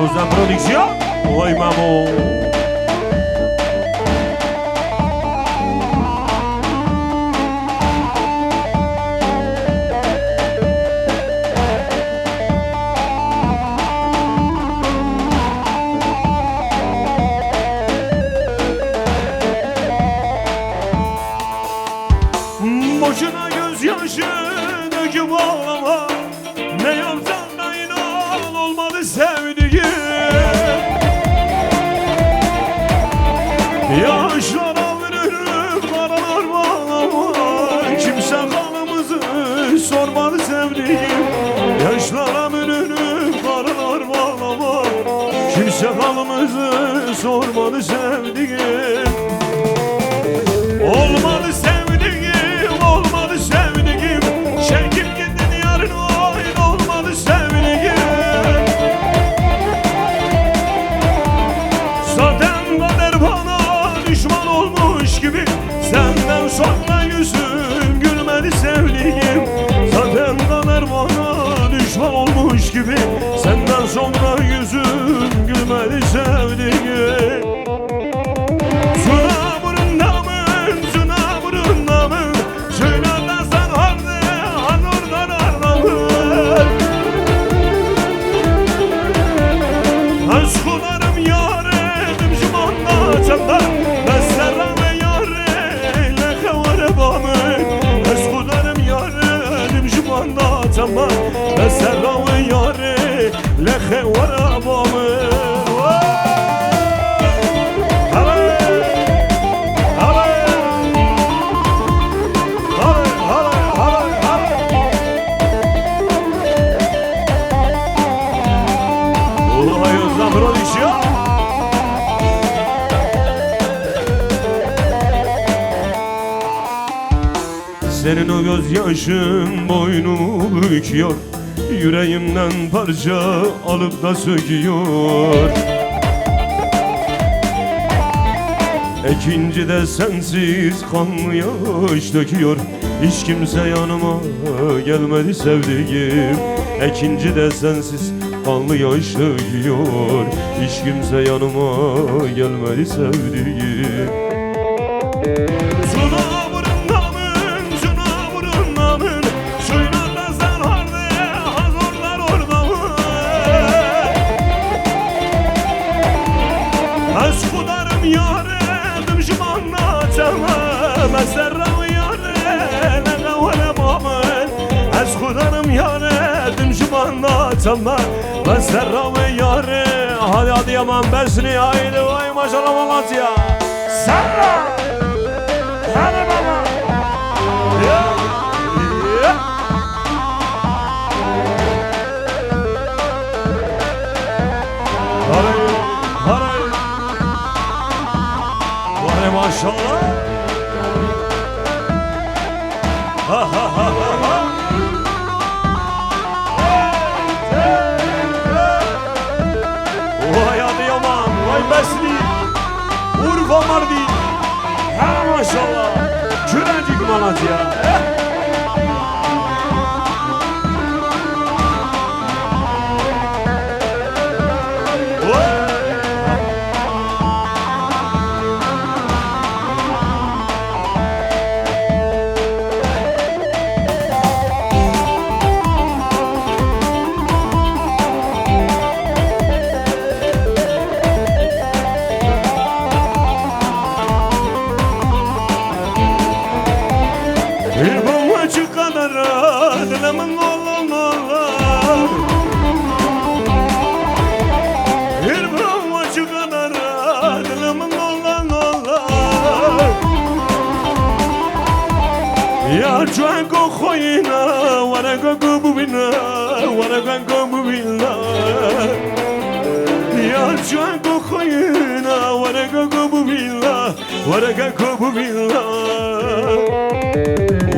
Ozan Prodüksiyon. Oy mamo. Boşuna gözyaşı döküp ağlama, ne yapsan da inan olmadı sevdiğim. Yaşlara bürünüp karalar bağlama, kimse halımızı sormadı sevdiğim. Yaşlara bürünüp karalar bağlama, kimse halımızı sormadı sevdiğim. Olmadı sevdiğim, olmadı sevdiğim, çekip gittin yarın oyun, olmadı sevdiğim. Zaten kader bana düşman olmuş gibi, senden sonra yüzüm gülmedi sevdiğim. Zaten kader bana düşman olmuş gibi, senden sonra yüzüm gülmedi sevdiğim. Serravi yâre lehe varabamı. Senin o gözyaşın boynumu büküyor, yüreğimden parça alıp da söküyor. İkinci de sensiz kanlı yaş döküyor, hiç kimse yanıma gelmedi sevdiğim. İkinci de sensiz kanlı yaş döküyor, hiç kimse yanıma gelmedi sevdiğim. Serravi yâre lehe varabamın. Ez kudarım yâre dimşimanla çalma. Ben serravi yâre. Hadi Adıyaman besni haydi vay maşallah Malatya. Serra. Hadi baba. Haray. Vay maşallah. Ha ha ha ha ha. Vay Adıyaman, vay Besni, Urfa Mardin. Ha maşallah, Kürecik Malatya. Ya cuanco khoina waraga gubina waraga gubina. Ya cuanco khoina waraga gubina waraga gubina.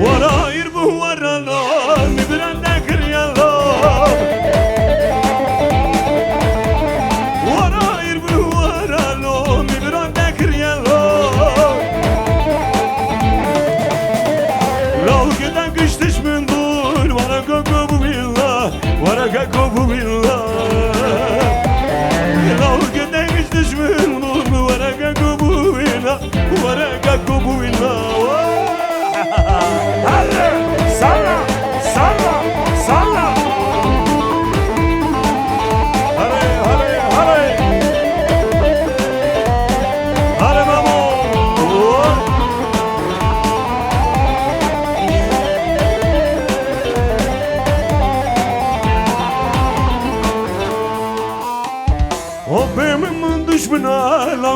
Wara irbu warala mibranda kriyala. Wara irbu warala mibranda kriyala. Lavgeden kış düşmün dur, varaga kobu billah, varaga kobu billah.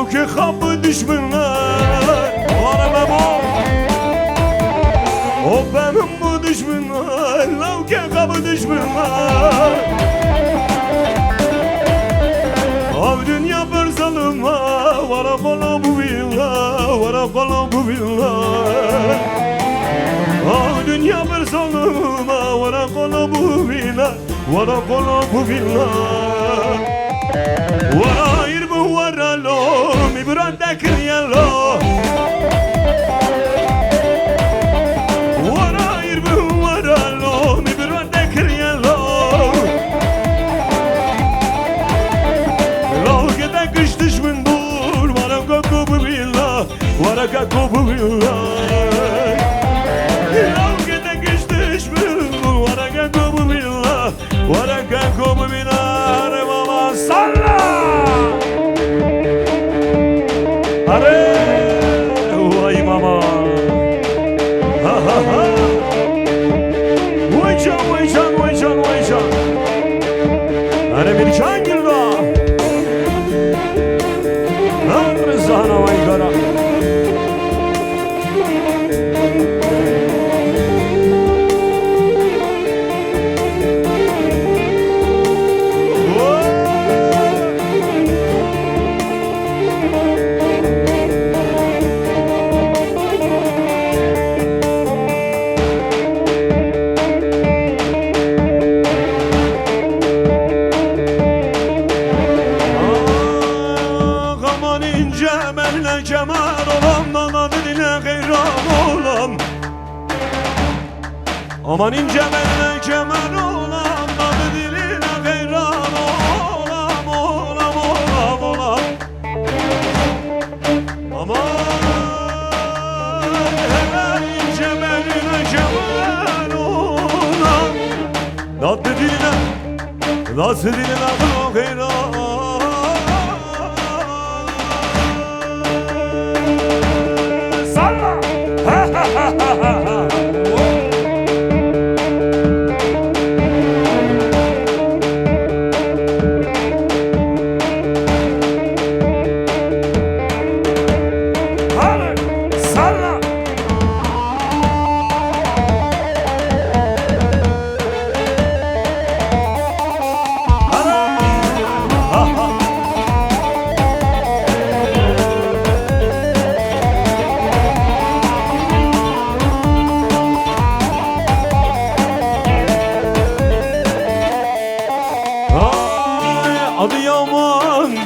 lav ki kapı düşmanlar Vara memo O benim bu düşmanlar lav ki kapı düşmanlar Av dünya bir zalıma Vara kola bu billah Vara kola bu billah Av dünya bir zalıma Vara kola bu billah Vara kola bu billah Vara irbu vara lo Mi branda kriyalo Vara irbu vara lo Mi branda kriyalo Lo gede kış düşmün dur Vara kako bu billah Vara kako bu billah Lo gede kış düşmün dur Vara kako bu billah Vara kako bu billah Mama salla Hare Vay mama Ha ha ha Vay can vay can vay can vay can Hare bir can girdi Har zahna vay kara Cemal olam nana diline hayran olam Aman ince benle cemal olam nana diline hayran olam Olam olam olam Aman hele ince benle cemal olam Nana diline Nasıl diline hayran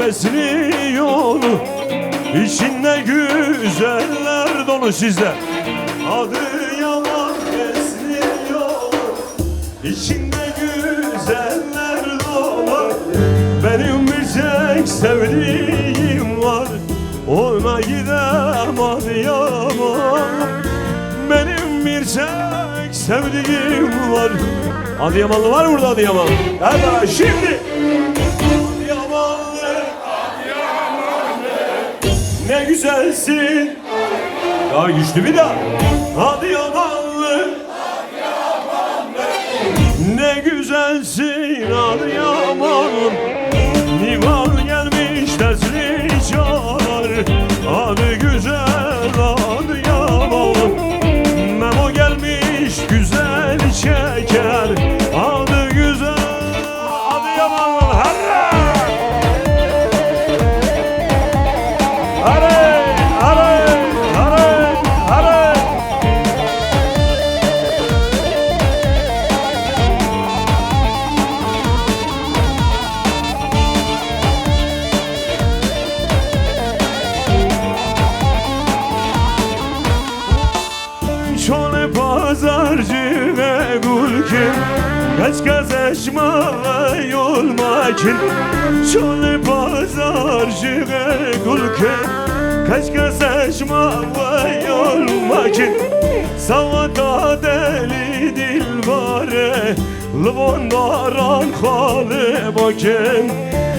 besliyor İçinde güzeller dolu sizde Adı yaman besliyor İçinde güzeller dolu Benim bir tek sevdiğim var Ona gidem Adıyaman Benim bir tek sevdiğim var Adıyamanlı var burada Adıyaman Evet şimdi Ne güzelsin Daha güçlü bir daha Adıyamanlı Ne güzelsin Adıyamanım Nivan gelmiş tesli çağır Adı güzel Adıyamanım Memo gelmiş güzel çeker Adı güzel Adıyamanım Pazarcı ve gulkin Kaç kazaşma ve yol makin Şöyle pazarcı ve gulkin Kaç kazaşma ve yol makin Savata deli dilbare Livon daran khale bakin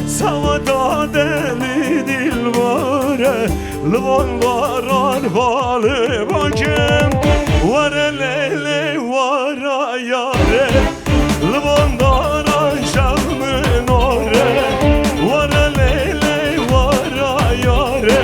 Savata deli dilbare Livon daran khale bakin Vara lele vara yare Livon daran şavmın ore Vara lele vara yare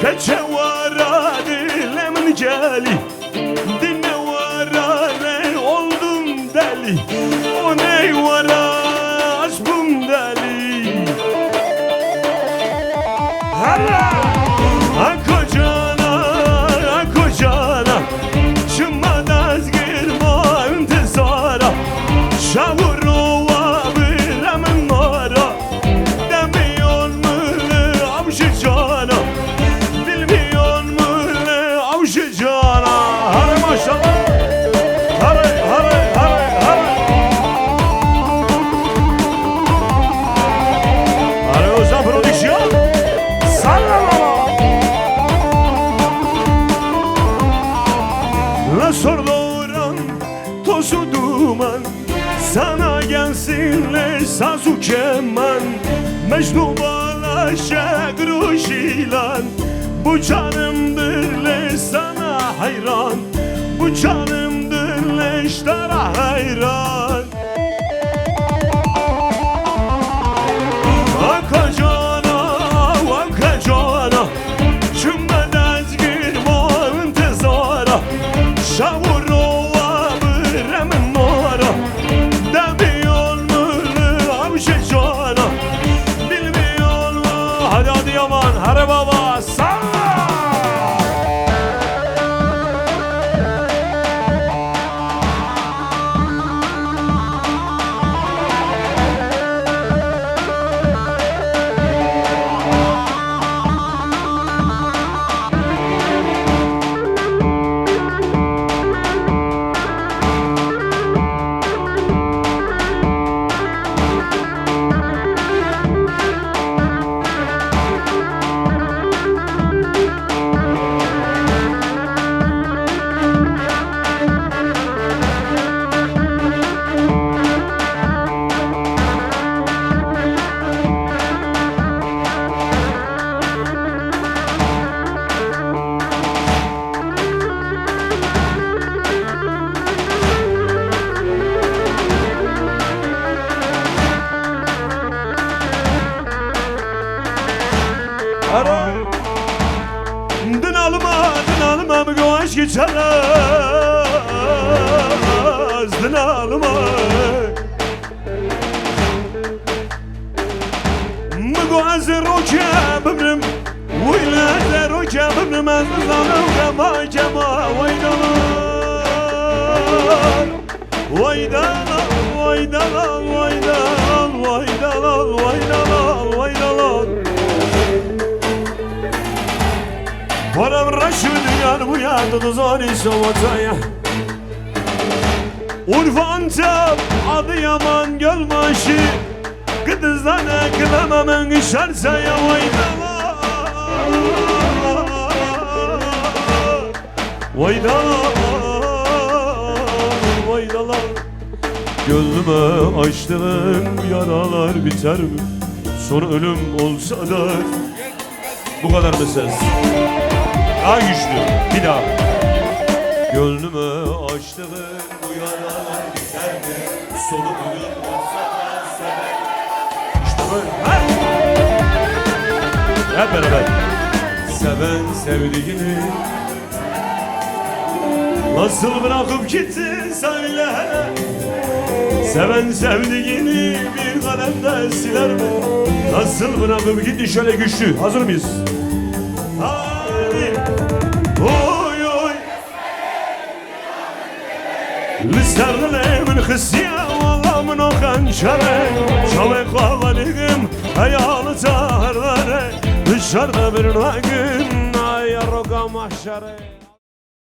Peçe vara dilemin geli Dinle vara ne oldum deli O ne vara aşkım deli Hala kocana Çımmaz girma intizara Şavurova bilemin nara Demiyor mu avşı cana Bilmiyor mu avşı cana Hadi maşallah Hadi Hadi Ozan Prodüksiyon Sallama La sorduran tozu duman Sana gelsinle sazu keman Mecnun balaşa gruşilan Bu canımdır le sana hayran Bu canımdır le iştara hayran Vakacana Cümmedez girma intizara Şavurova biremin nara Demiyor mu avşı cana Bilmiyor mu Hadi Adıyaman hadi baba salla Dinalıma bir aşk geçeriz Dinalıma Mıgaz roke bimrim Vile roke bimrim Ez nizanım kema kema Vaydalar Vaydalar Vaydalar Param raşu dünyanı bu yandı duzani soğutaya Urfa Antep Adıyaman Gölbaşı Kıdızlana kılamamın işarsaya Vaydalar Vaydalar Gönlüme açtığım yaralar biter mi? Son ölüm olsa da Bu kadar mı ses? Daha güçlü, bir daha. Gönlüme açtığın bu yaralar biter mi? Sonu ölüm olsa da sever. İşte böyle. Hep beraber. Seven sevdiğini nasıl bırakıp gittin söyle. Seven sevdiğini bir kalemde siler mi? Nasıl bırakıp gitti şöyle güçlü. Hazır mıyız? Oy oy Listerne min xisiya Valla min o kançare Çavay kavalığım Hayalı tahırları Dışarıda bir gün Ay roga mahşere